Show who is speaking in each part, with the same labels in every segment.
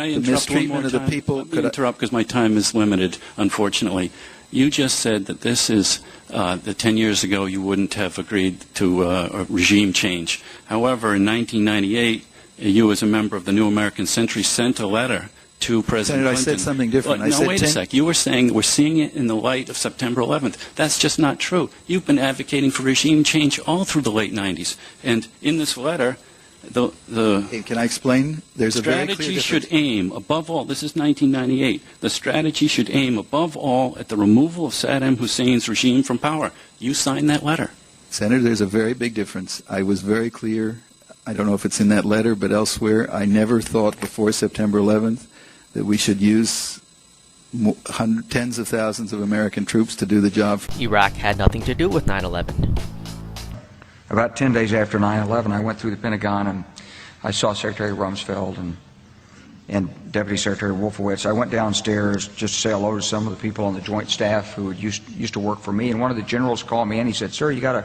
Speaker 1: the mistreatment of the people.
Speaker 2: Let me interrupt because my time is limited, unfortunately. You just said that this is that 10 years ago you wouldn't have agreed to a regime change. However, in 1998, you as a member of the New American Century sent a letter to President
Speaker 1: Senator,
Speaker 2: Clinton.
Speaker 1: I said something different.
Speaker 2: No, wait a sec. You were saying that we're seeing it in the light of September 11th. That's just not true. You've been advocating for regime change all through the late 90s. And in this letter,
Speaker 1: Can I explain? There's a very clear
Speaker 2: strategy
Speaker 1: difference.
Speaker 2: should aim, above all, this is 1998, the strategy should aim, above all, at the removal of Saddam Hussein's regime from power. You signed that letter.
Speaker 1: Senator, there's a very big difference. I was very clear. I don't know if it's in that letter, but elsewhere, I never thought before September 11th that we should use tens of thousands of American troops to do the job.
Speaker 3: Iraq had nothing to do with 9/11.
Speaker 4: About 10 days after 9/11, I went through the Pentagon and I saw Secretary Rumsfeld and Deputy Secretary Wolfowitz. I went downstairs just to say hello to some of the people on the Joint Staff who used to work for me. And one of the generals called me in. He said, "Sir, you got to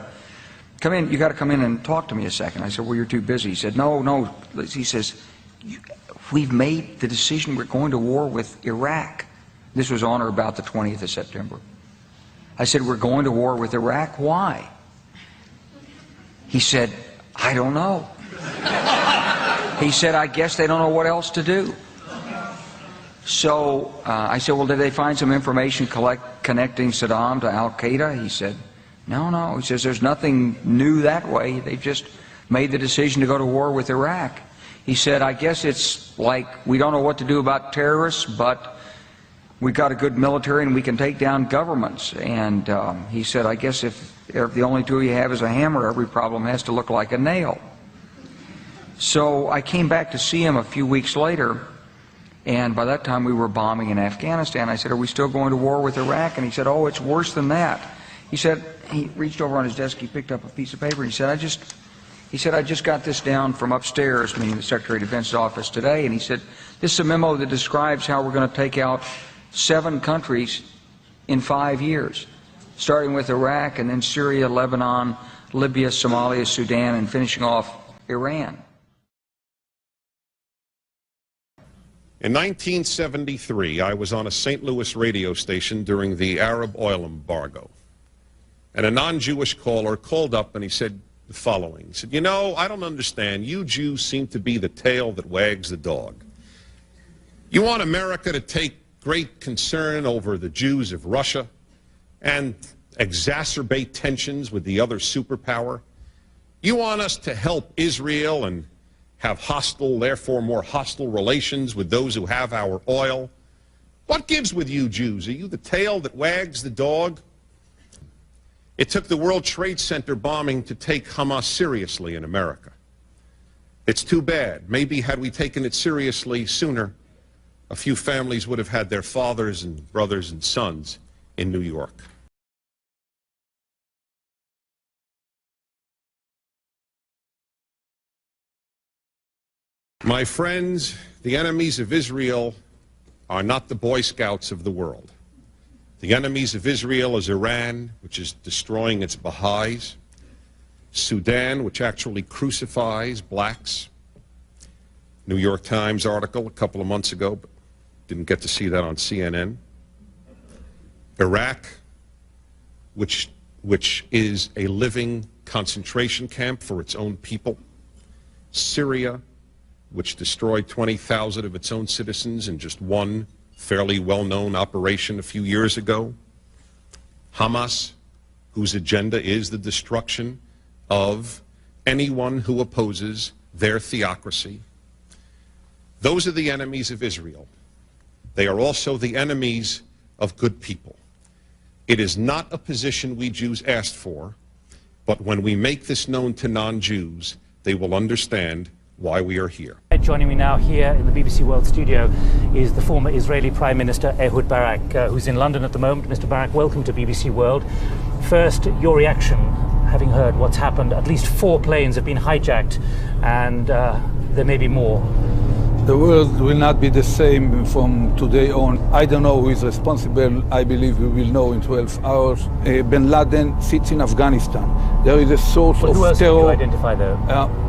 Speaker 4: come in. You got to come in and talk to me a second." I said, "Well, you're too busy." He said, "No." He says, "We've made the decision. We're going to war with Iraq." This was on or about the 20th of September. I said, "We're going to war with Iraq. Why?" He said, "I don't know." He said, "I guess they don't know what else to do." So I said, "Well, did they find some information connecting Saddam to Al-Qaeda?" He said, No. He says, "There's nothing new that way. They've just made the decision to go to war with Iraq." He said, "I guess it's like we don't know what to do about terrorists, but we've got a good military and we can take down governments." And he said, "I guess if the only tool you have is a hammer, every problem has to look like a nail." So I came back to see him a few weeks later, and by that time we were bombing in Afghanistan. I said, "Are we still going to war with Iraq?" And he said, "Oh, it's worse than that." He said, he reached over on his desk, he picked up a piece of paper, and he said, I just got this down from upstairs," meaning the Secretary of Defense's office today, and he said, "This is a memo that describes how we're going to take out 7 countries in 5 years, starting with Iraq and then Syria, Lebanon, Libya, Somalia, Sudan, and finishing off Iran."
Speaker 5: In 1973, I was on a St. Louis radio station during the Arab oil embargo. And a non-Jewish caller called up and he said the following. He said, "You know, I don't understand. You Jews seem to be the tail that wags the dog. You want America to take great concern over the Jews of Russia and exacerbate tensions with the other superpower. You want us to help Israel and have hostile, therefore more hostile relations with those who have our oil. What gives with you Jews? Are you the tail that wags the dog?" It took the World Trade Center bombing to take Hamas seriously in America. It's too bad. Maybe had we taken it seriously sooner, a few families would have had their fathers and brothers and sons in New York. My friends, the enemies of Israel are not the Boy Scouts of the world. The enemies of Israel is Iran, which is destroying its Baha'is, Sudan, which actually crucifies blacks. New York Times article a couple of months ago, but didn't get to see that on CNN. Iraq, which is a living concentration camp for its own people. Syria, which destroyed 20,000 of its own citizens in just one fairly well-known operation a few years ago. Hamas, whose agenda is the destruction of anyone who opposes their theocracy. Those are the enemies of Israel. They are also the enemies of good people. It is not a position we Jews asked for, but when we make this known to non-Jews, they will understand why we are here.
Speaker 6: Joining me now here in the BBC World studio is the former Israeli Prime Minister Ehud Barak, who's in London at the moment. Mr. Barak, welcome to BBC World. First, your reaction, having heard what's happened. At least 4 planes have been hijacked, and there may be more.
Speaker 7: The world will not be the same from today on. I don't know who is responsible. I believe we will know in 12 hours. Bin Laden sits in Afghanistan. There is a source of
Speaker 6: who else
Speaker 7: terror.
Speaker 6: Can you identify, though?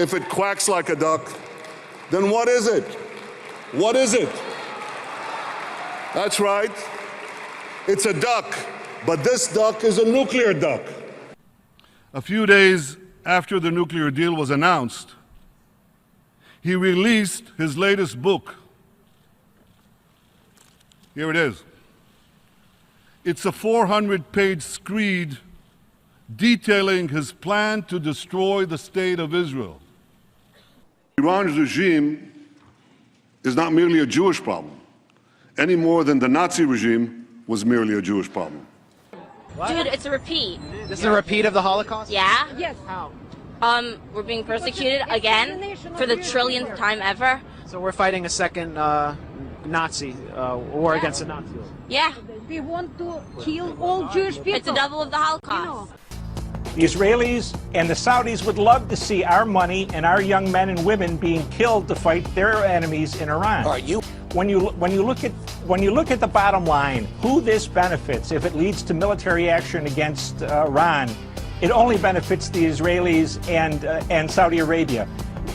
Speaker 8: if it quacks like a duck, then what is it? What is it? That's right. It's a duck, but this duck is a nuclear duck.
Speaker 9: A few days after the nuclear deal was announced, he released his latest book. Here it is. It's a 400-page screed detailing his plan to destroy the state of Israel.
Speaker 8: Iran's regime is not merely a Jewish problem, any more than the Nazi regime was merely a Jewish problem.
Speaker 10: Dude, it's a repeat.
Speaker 11: This is a repeat of the Holocaust?
Speaker 10: Yeah?
Speaker 11: Yes. How?
Speaker 10: We're being persecuted again for the trillionth time ever.
Speaker 11: So we're fighting a second Nazi war against the Nazis.
Speaker 10: Yeah.
Speaker 12: We want to kill all Jewish people.
Speaker 10: It's a double of the Holocaust.
Speaker 13: The Israelis and the Saudis would love to see our money and our young men and women being killed to fight their enemies in Iran.
Speaker 11: Are you?
Speaker 13: When you look at the bottom line, who this benefits if it leads to military action against Iran, it only benefits the Israelis and Saudi Arabia.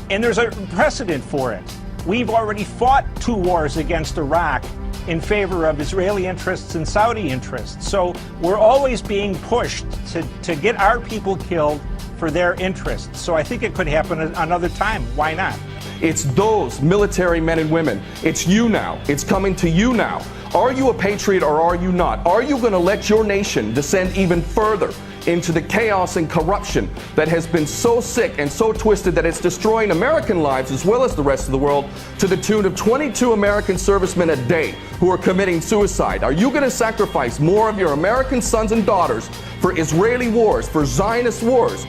Speaker 13: And there's a precedent for it. We've already fought 2 wars against Iraq in favor of Israeli interests and Saudi interests. So we're always being pushed to get our people killed for their interests. So I think it could happen another time. Why not?
Speaker 14: It's those military men and women. It's you now. It's coming to you now. Are you a patriot or are you not? Are you going to let your nation descend even further into the chaos and corruption that has been so sick and so twisted that it's destroying American lives as well as the rest of the world, to the tune of 22 American servicemen a day who are committing suicide? Are you going to sacrifice more of your American sons and daughters for Israeli wars, for Zionist wars?